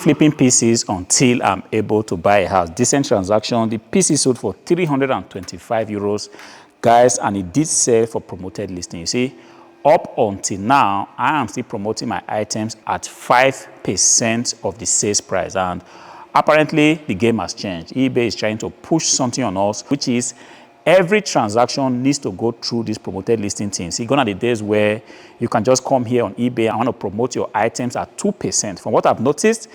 flipping PCs until I'm able to buy a house. Decent transaction. The PC sold for 325 euros, guys, and it did sell for promoted listing. You see, up until now, I am still promoting my items at 5% of the sales price, and apparently the game has changed. eBay is trying to push something on us, which is every transaction needs to go through this promoted listing thing. See, gone are the days where you can just come here on eBay and want to promote your items at 2%. From what I've noticed,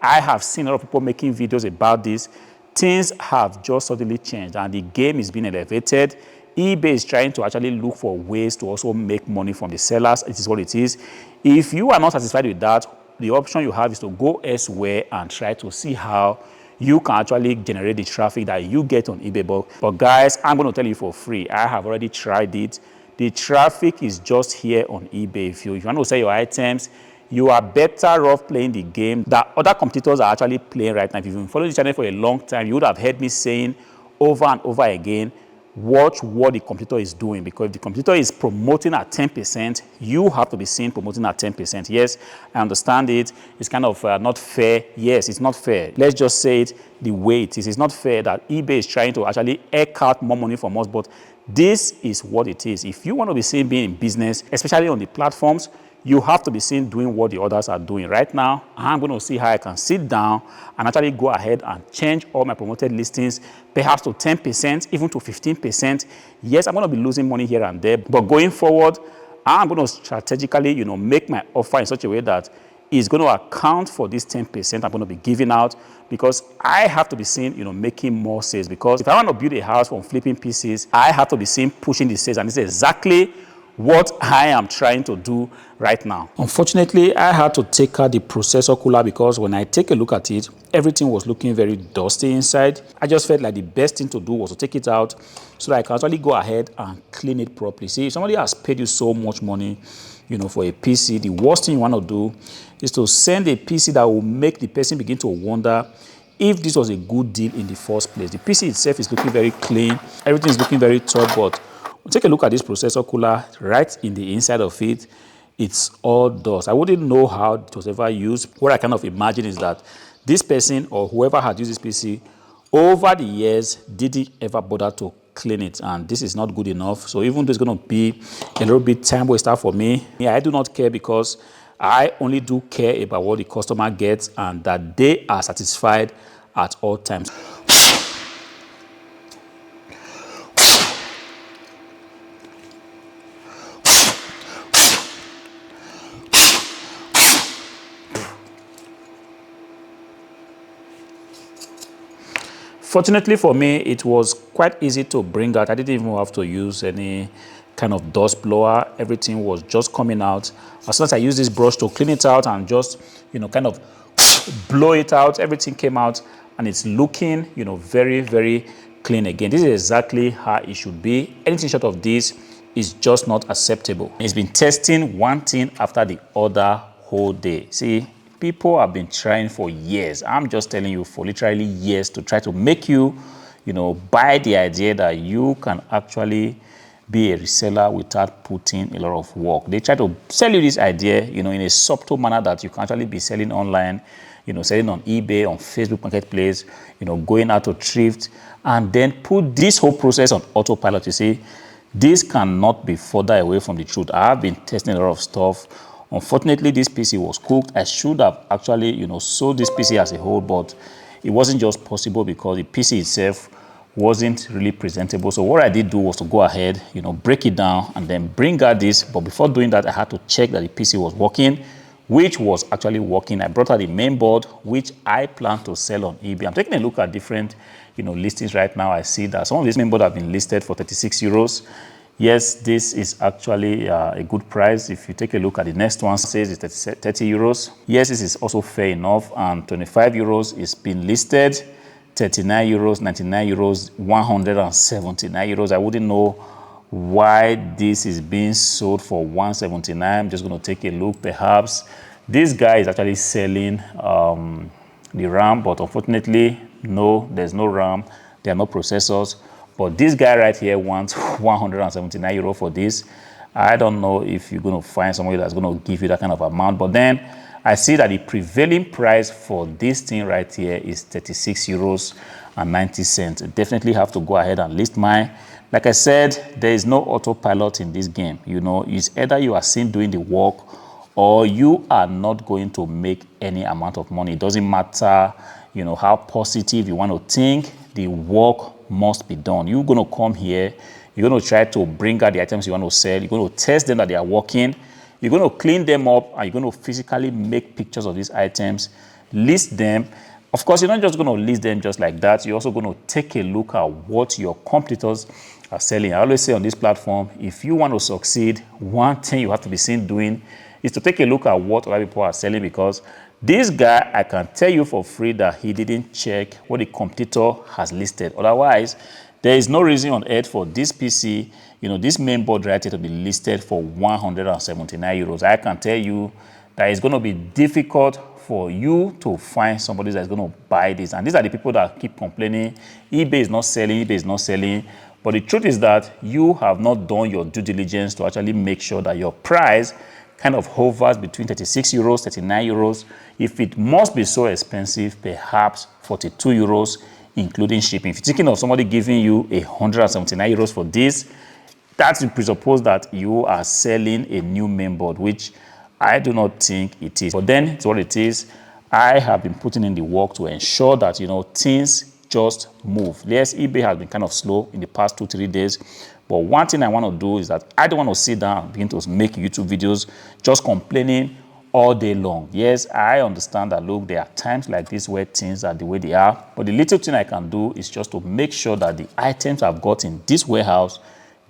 I have seen a lot of people making videos about this. Things have just suddenly changed and the game is being elevated. eBay is trying to actually look for ways to also make money from the sellers. It is what it is. If you are not satisfied with that, the option you have is to go elsewhere and try to see how you can actually generate the traffic that you get on eBay. But guys, I'm going to tell you for free, I have already tried it. The traffic is just here on eBay. If you want to sell your items, you are better off playing the game that other competitors are actually playing right now. If you've been following the channel for a long time, you would have heard me saying over and over again, watch what the competitor is doing, because if the competitor is promoting at 10%, you have to be seen promoting at 10%. Yes, I understand it. It's kind of not fair. Yes, it's not fair. Let's just say it the way it is. It's not fair that eBay is trying to actually eke out more money from us, but this is what it is. If you want to be seen being in business, especially on the platforms, you have to be seen doing what the others are doing. Right now, I'm going to see how I can sit down and actually go ahead and change all my promoted listings, perhaps to 10%, even to 15%. Yes, I'm going to be losing money here and there, but going forward, I'm going to strategically, make my offer in such a way that it's going to account for this 10% I'm going to be giving out, because I have to be seen, making more sales. Because if I want to build a house from flipping PCs, I have to be seen pushing the sales, and this is exactly what I am trying to do right now. Unfortunately, I had to take out the processor cooler because when I take a look at it, everything was looking very dusty inside. I just felt like the best thing to do was to take it out so that I can actually go ahead and clean it properly. See, if somebody has paid you so much money, for a PC, the worst thing you want to do is to send a PC that will make the person begin to wonder if this was a good deal in the first place. The PC itself is looking very clean. Everything is looking very top, but take a look at this processor cooler. Right in the inside of it, it's all dust. I wouldn't know how it was ever used. What I kind of imagine is that this person or whoever had used this PC over the years didn't ever bother to clean it, and this is not good enough. So even though it's going to be a little bit time waster for me, I do not care, because I only do care about what the customer gets and that they are satisfied at all times. Fortunately for me, it was quite easy to bring out. I didn't even have to use any kind of dust blower. Everything was just coming out. As soon as I used this brush to clean it out and just, kind of blow it out, everything came out and it's looking, very, very clean again. This is exactly how it should be. Anything short of this is just not acceptable. It's been testing one thing after the other whole day. See, people have been trying for years. I'm just telling you, for literally years, to try to make you, buy the idea that you can actually be a reseller without putting a lot of work. They try to sell you this idea, in a subtle manner that you can actually be selling online, selling on eBay, on Facebook Marketplace, going out to thrift, and then put this whole process on autopilot. You see, this cannot be further away from the truth. I have been testing a lot of stuff. Unfortunately, this PC was cooked. I should have actually, sold this PC as a whole, but it wasn't just possible because the PC itself wasn't really presentable. So what I did do was to go ahead, break it down and then bring out this. But before doing that, I had to check that the PC was working, which was actually working. I brought out the main board, which I plan to sell on eBay. I'm taking a look at different, listings right now. I see that some of these main boards have been listed for 36 euros. Yes, this is actually a good price. If you take a look at the next one, it says it's 30 euros. Yes, this is also fair enough. And 25 euros is being listed, 39 euros, 99 euros, 179 euros. I wouldn't know why this is being sold for 179. I'm just going to take a look. Perhaps this guy is actually selling the RAM, but unfortunately, no, there's no RAM. There are no processors. But this guy right here wants 179 euro for this. I don't know if you're going to find somebody that's going to give you that kind of amount. But then I see that the prevailing price for this thing right here is 36 euros and 90 cents. Definitely have to go ahead and list mine. Like I said, there is no autopilot in this game. You know, it's either you are seen doing the work or you are not going to make any amount of money. It doesn't matter, you know, how positive you want to think, the work must be done. You're going to come here, you're going to try to bring out the items you want to sell, you're going to test them that they are working, you're going to clean them up, and you're going to physically make pictures of these items, list them. Of course, you're not just going to list them just like that. You're also going to take a look at what your competitors are selling. I always say on this platform, if you want to succeed, one thing you have to be seen doing is to take a look at what other people are selling, because this guy, I can tell you for free that he didn't check what the competitor has listed. Otherwise, there is no reason on earth for this PC, you know, this main board right here to be listed for 179 euros. I can tell you that it's going to be difficult for you to find somebody that's going to buy this. And these are the people that keep complaining, eBay is not selling, eBay is not selling. But the truth is that you have not done your due diligence to actually make sure that your price kind of hovers between 36 euros, 39 euros. If it must be so expensive, perhaps 42 euros, including shipping. If you're thinking of somebody giving you 179 euros for this, that will presuppose that you are selling a new mainboard, which I do not think it is. But then it's what it is. I have been putting in the work to ensure that, you know, things just move. Yes, eBay has been kind of slow in the past 2-3 days. But one thing I want to do is that I don't want to sit down and begin to make YouTube videos just complaining all day long. Yes, I understand that, look, there are times like this where things are the way they are. But the little thing I can do is just to make sure that the items I've got in this warehouse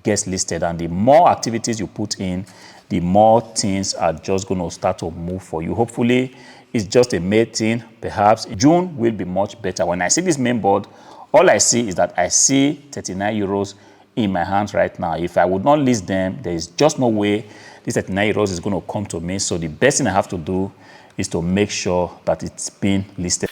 gets listed. And the more activities you put in, the more things are just going to start to move for you. Hopefully, it's just a May thing. Perhaps June will be much better. When I see this main board, all I see is that I see 39 euros in my hands right now. If I would not list them, there is just no way this 39 euros is going to come to me. So the best thing I have to do is to make sure that it's been listed.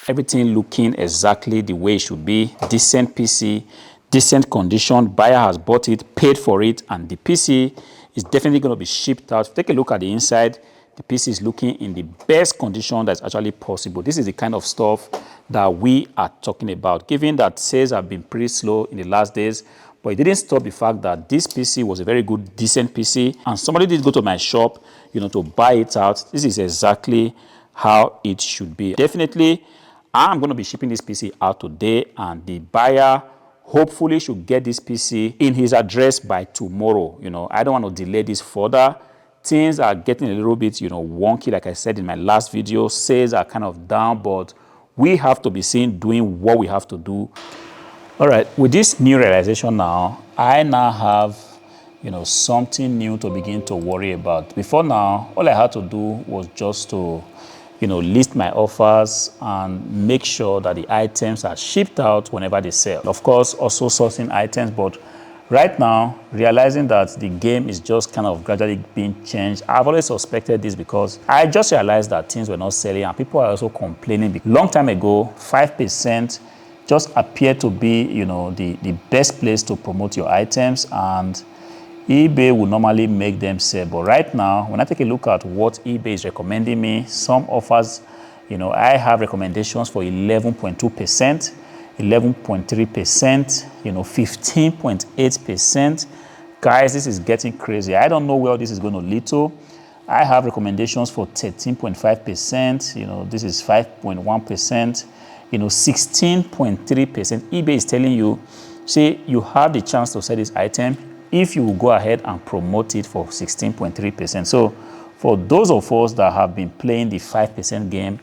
Everything looking exactly the way it should be. Decent PC, decent condition. Buyer has bought it, paid for it, and the PC is definitely going to be shipped out. Take a look at the inside. The PC is looking in the best condition that's actually possible. This is the kind of stuff that we are talking about. Given that sales have been pretty slow in the last days, but it didn't stop the fact that this PC was a very good, decent PC, and somebody did go to my shop, you know, to buy it out. This is exactly how it should be. Definitely, I'm going to be shipping this PC out today, and the buyer hopefully should get this PC in his address by tomorrow. You know, I don't want to delay this further. Things are getting a little bit, you know, wonky. Like I said in my last video, sales are kind of down, but we have to be seen doing what we have to do. All right, with this new realization now, I now have, you know, something new to begin to worry about. Before now, all I had to do was just to, you know, list my offers and make sure that the items are shipped out whenever they sell. Of course, also sourcing items, but right now, realizing that the game is just kind of gradually being changed. I've always suspected this because I just realized that things were not selling and people are also complaining. Long time ago, 5% just appeared to be, you know, the best place to promote your items, and eBay will normally make them sell. But right now, when I take a look at what eBay is recommending me, some offers, you know, I have recommendations for 11.2%, 11.3%, you know, 15.8%. Guys, this is getting crazy. I don't know where this is going to lead to. I have recommendations for 13.5%, you know, this is 5.1%, you know, 16.3%. eBay is telling you, see, you have the chance to sell this item if you will go ahead and promote it for 16.3%. So for those of us that have been playing the 5% game,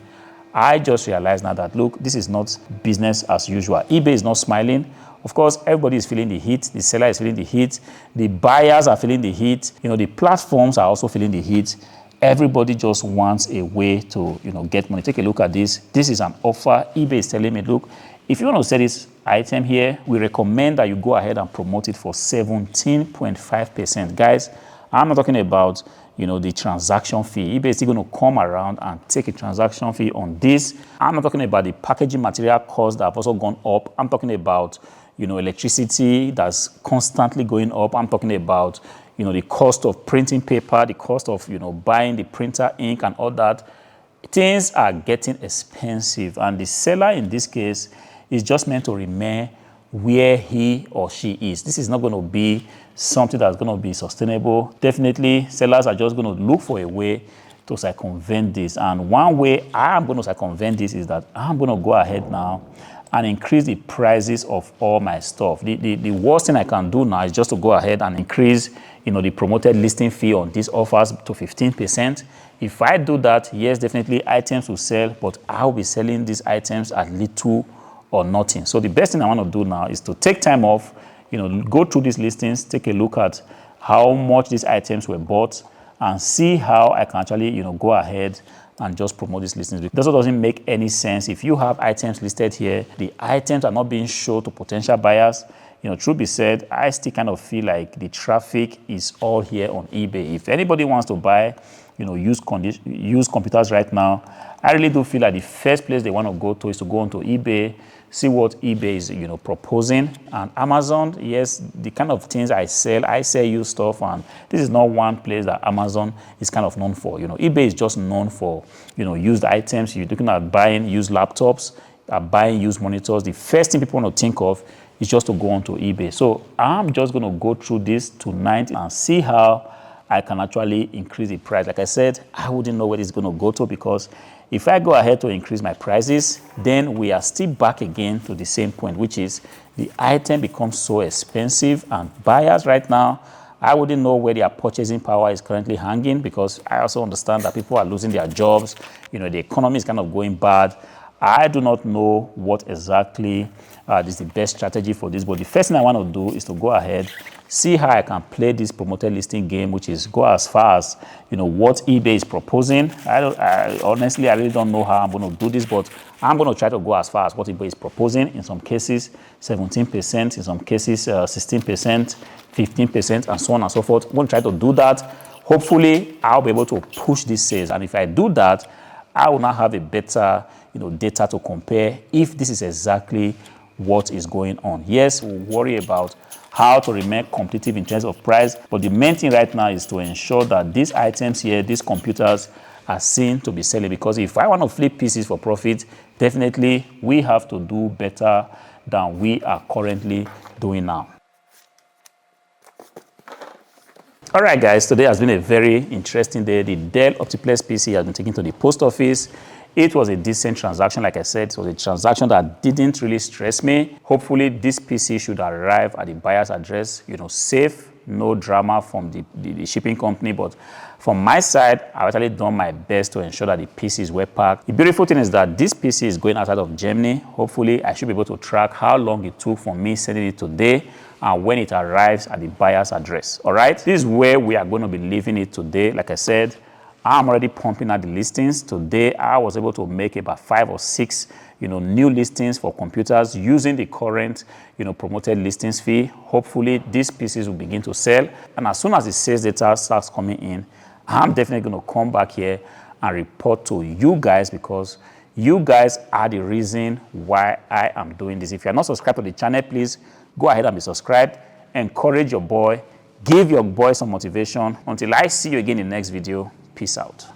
I just realized now that, look, this is not business as usual. eBay is not smiling. Of course, everybody is feeling the heat. The seller is feeling the heat. The buyers are feeling the heat. You know, the platforms are also feeling the heat. Everybody just wants a way to, you know, get money. Take a look at this. This is an offer. eBay is telling me, look, if you want to sell this item here, we recommend that you go ahead and promote it for 17.5%. Guys, I'm not talking about, the transaction fee. eBay is still going to come around and take a transaction fee on this. I'm not talking about the packaging material costs that have also gone up. I'm talking about, electricity that's constantly going up. I'm talking about, the cost of printing paper, the cost of, buying the printer ink and all that. Things are getting expensive, and the seller in this case is just meant to remain where he or she is. This is not going to be something that's going to be sustainable. Definitely, sellers are just going to look for a way to circumvent this. And one way I'm going to circumvent this is that I'm going to go ahead now and increase the prices of all my stuff. The worst thing I can do now is just to go ahead and increase, the promoted listing fee on these offers to 15%. If I do that, yes, definitely items will sell, but I'll be selling these items at little or nothing. So the best thing I want to do now is to take time off, go through these listings, take a look at how much these items were bought, and see how I can actually, go ahead and just promote these listings. This doesn't make any sense. If you have items listed here, the items are not being shown to potential buyers. Truth be said, I still kind of feel like the traffic is all here on eBay. If anybody wants to buy, used computers right now, I really do feel like the first place they want to go to is to go onto eBay, see what eBay is, proposing. And Amazon, yes, the kind of things I sell used stuff, and this is not one place that Amazon is kind of known for. eBay is just known for, used items. You're looking at buying used laptops, buying used monitors. The first thing people want to think of is just to go onto eBay. So I'm just going to go through this tonight and see how I can actually increase the price. Like I said, I wouldn't know where it's going to go to, because if I go ahead to increase my prices, then we are still back again to the same point, which is the item becomes so expensive, and buyers right now, I wouldn't know where their purchasing power is currently hanging, because I also understand that people are losing their jobs. The economy is kind of going bad. I do not know what exactly is the best strategy for this, but the first thing I want to do is to go ahead, see how I can play this promoted listing game, which is go as far as, what eBay is proposing. Honestly, I really don't know how I'm going to do this, but I'm going to try to go as far as what eBay is proposing. In some cases, 17%, in some cases, 16%, 15%, and so on and so forth. I'm going to try to do that. Hopefully, I'll be able to push these sales, and if I do that, I will now have a better, data to compare if this is exactly what is going on. Yes, we'll worry about how to remain competitive in terms of price, but the main thing right now is to ensure that these items here, these computers, are seen to be selling, because if I want to flip PCs for profit, definitely we have to do better than we are currently doing now. All right, guys, today has been a very interesting day. The Dell Optiplex PC has been taken to the post office. It was a decent transaction. Like I said, it was a transaction that didn't really stress me. Hopefully, this PC should arrive at the buyer's address, safe, no drama from the shipping company. But from my side, I've actually done my best to ensure that the PC is well packed. The beautiful thing is that this PC is going outside of Germany. Hopefully, I should be able to track how long it took for me sending it today and when it arrives at the buyer's address. All right, this is where we are going to be leaving it today. Like I said, I'm already pumping out the listings. Today, I was able to make about 5 or 6, new listings for computers using the current, promoted listings fee. Hopefully, these pieces will begin to sell. And as soon as the sales data starts coming in, I'm definitely going to come back here and report to you guys, because you guys are the reason why I am doing this. If you're not subscribed to the channel, please go ahead and be subscribed. Encourage your boy. Give your boy some motivation. Until I see you again in the next video. Peace out.